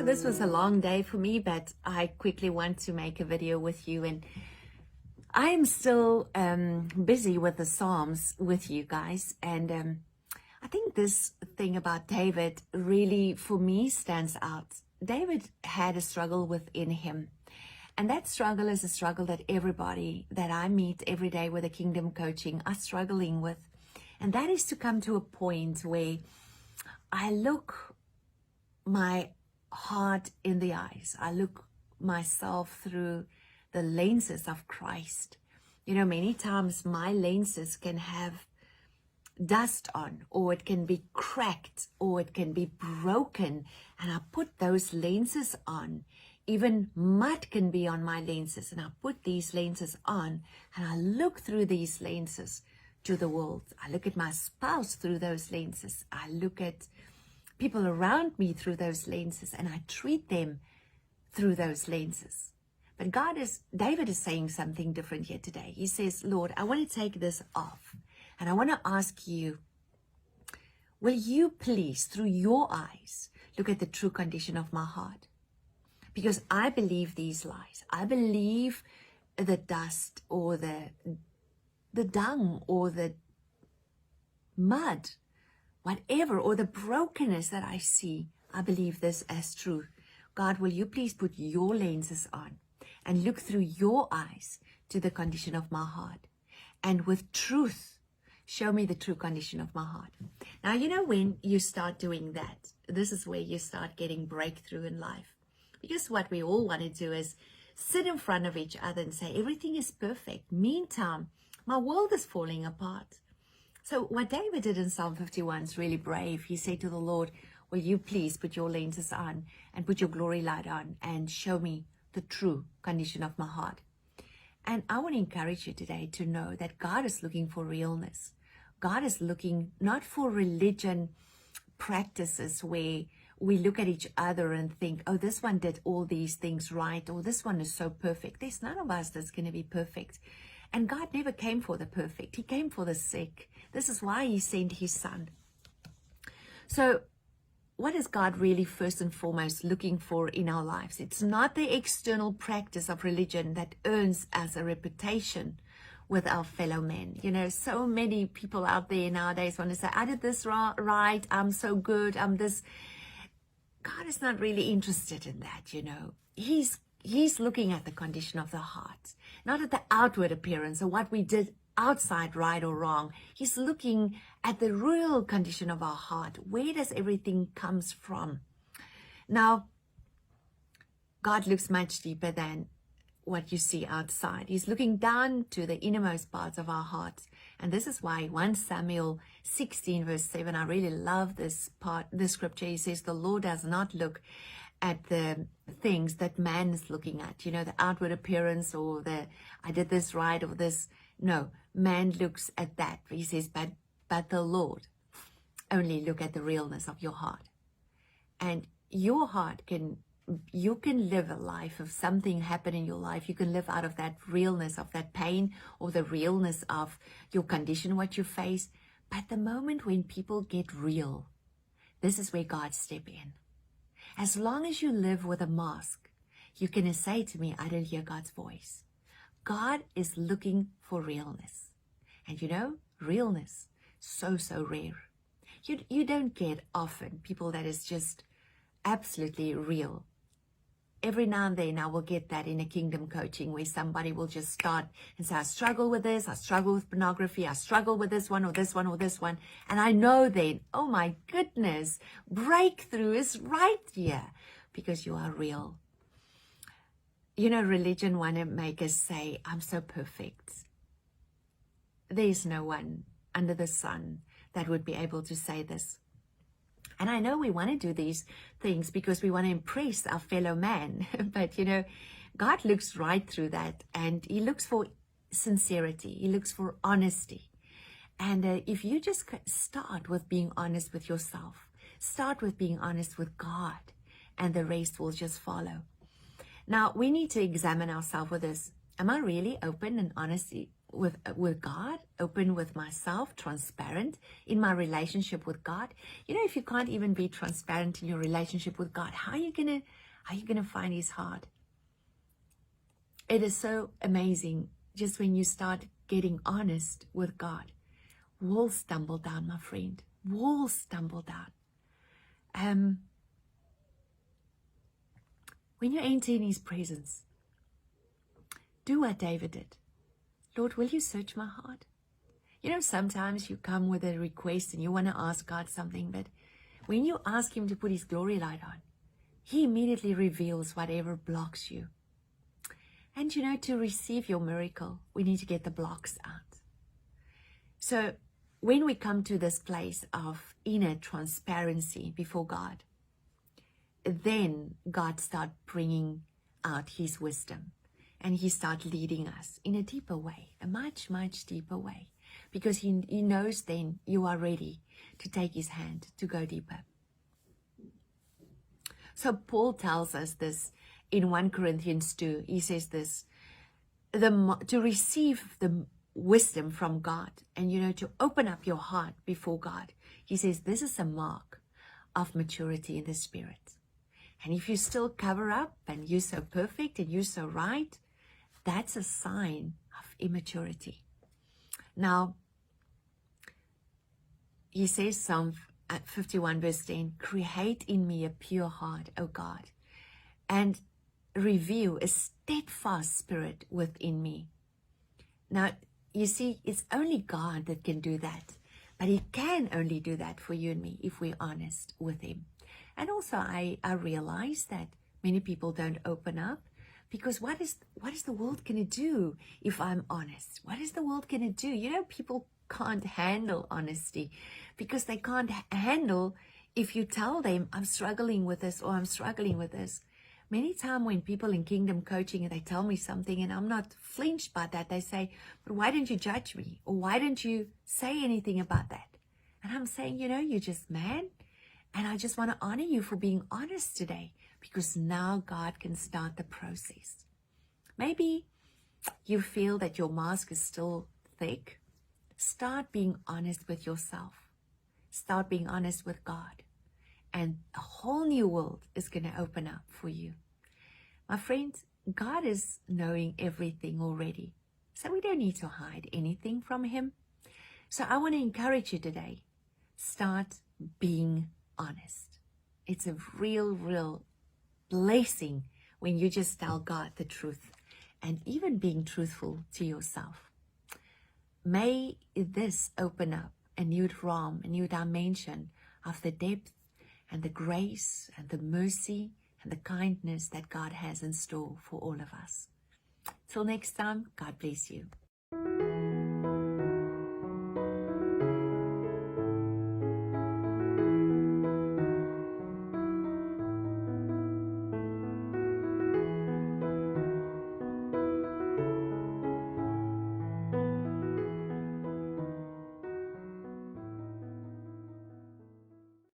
This was a long day for me, but I quickly want to make a video with you, and I'm still busy with the Psalms with you guys. And I think this thing about David really, for me, stands out. David had a struggle within him. And that struggle is a struggle that everybody that I meet every day with the Kingdom Coaching are struggling with. And that is to come to a point where I look my heart in the eyes. I look myself through the lenses of Christ. You know, many times my lenses can have dust on, or it can be cracked, or it can be broken, and I put those lenses on. Even mud can be on my lenses, and I put these lenses on, and I look through these lenses to the world. I look at my spouse through those lenses. I look at people around me through those lenses, and I treat them through those lenses. But David is saying something different here today. He says, Lord, I want to take this off, and I want to ask you, will you please, through your eyes, look at the true condition of my heart? Because I believe these lies. I believe the dust, or the dung, or the mud, whatever, or the brokenness that I see. I believe this as true. God, will you please put your lenses on and look through your eyes to the condition of my heart, and with truth, show me the true condition of my heart. Now, you know, when you start doing that, this is where you start getting breakthrough in life. Because what we all want to do is sit in front of each other and say, everything is perfect. Meantime, my world is falling apart. So what David did in Psalm 51 is really brave. He said to the Lord, will you please put your lenses on and put your glory light on and show me the true condition of my heart. And I want to encourage you today to know that God is looking for realness. God is looking not for religion practices where we look at each other and think, oh, this one did all these things right, or this one is so perfect. There's none of us that's going to be perfect. And God never came for the perfect. He came for the sick. This is why he sent his son. So what is God really first and foremost looking for in our lives? It's not the external practice of religion that earns us a reputation with our fellow men. You know, so many people out there nowadays want to say, I did this right, I'm so good, I'm this. God is not really interested in that, you know. He's looking at the condition of the heart, not at the outward appearance or what we did outside, right or wrong. He's looking at the real condition of our heart. Where does everything comes from? Now, God looks much deeper than what you see outside. He's looking down to the innermost parts of our hearts. And this is why 1 Samuel 16 verse 7, I really love this part, this scripture. He says, the Lord does not look at the things that man is looking at, you know, the outward appearance, or I did this right, or this. No, man looks at that. He says, but the Lord only look at the realness of your heart. And your heart you can live a life of something happen in your life. You can live out of that realness of that pain, or the realness of your condition, what you face. But the moment when people get real, this is where God step in. As long as you live with a mask, you can say to me, I don't hear God's voice. God is looking for realness. And you know, realness, so rare. You don't get often people that is just absolutely real. Every now and then I will get that in a Kingdom Coaching, where somebody will just start and say, I struggle with this, I struggle with pornography, I struggle with this one or this one or this one. And I know then, oh my goodness, breakthrough is right here, because you are real. You know, religion want to make us say, I'm so perfect. There's no one under the sun that would be able to say this. And I know we want to do these things because we want to impress our fellow man. But, you know, God looks right through that, and he looks for sincerity. He looks for honesty. And if you just start with being honest with yourself, start with being honest with God, and the rest will just follow. Now, we need to examine ourselves with this. Am I really open and honest with God, open with myself, transparent in my relationship with God. You know, if you can't even be transparent in your relationship with God, how are you gonna find His heart? It is so amazing just when you start getting honest with God. Walls stumble down, my friend. Walls stumble down. When you enter in His presence, do what David did. Lord, will you search my heart? You know, sometimes you come with a request and you want to ask God something, but when you ask Him to put His glory light on, He immediately reveals whatever blocks you. And you know, to receive your miracle, we need to get the blocks out. So when we come to this place of inner transparency before God, then God starts bringing out His wisdom, and He starts leading us in a deeper way, a much, much deeper way, because He knows then you are ready to take His hand to go deeper. So Paul tells us this in 1 Corinthians 2. He says this, to receive the wisdom from God and, you know, to open up your heart before God. He says this is a mark of maturity in the Spirit. And if you still cover up and you're so perfect and you're so right, that's a sign of immaturity. Now, he says, Psalm 51 verse 10, create in me a pure heart, O God, and reveal a steadfast spirit within me. Now, you see, it's only God that can do that. But He can only do that for you and me if we're honest with Him. And also, I realize that many people don't open up, because what is the world going to do if I'm honest? What is the world going to do? You know, people can't handle honesty, because they can't handle if you tell them, I'm struggling with this or I'm struggling with this. Many times when people in kingdom coaching, they tell me something and I'm not flinched by that, they say, but why don't you judge me? Or why don't you say anything about that? And I'm saying, you know, you're just man. And I just want to honor you for being honest today, because now God can start the process. Maybe you feel that your mask is still thick. Start being honest with yourself. Start being honest with God. And a whole new world is going to open up for you. My friends, God is knowing everything already. So we don't need to hide anything from Him. So I want to encourage you today. Start being honest. It's a real blessing when you just tell God the truth, and even being truthful to yourself. May this open up a new realm, a new dimension of the depth and the grace and the mercy and the kindness that God has in store for all of us. Till next time, God bless you.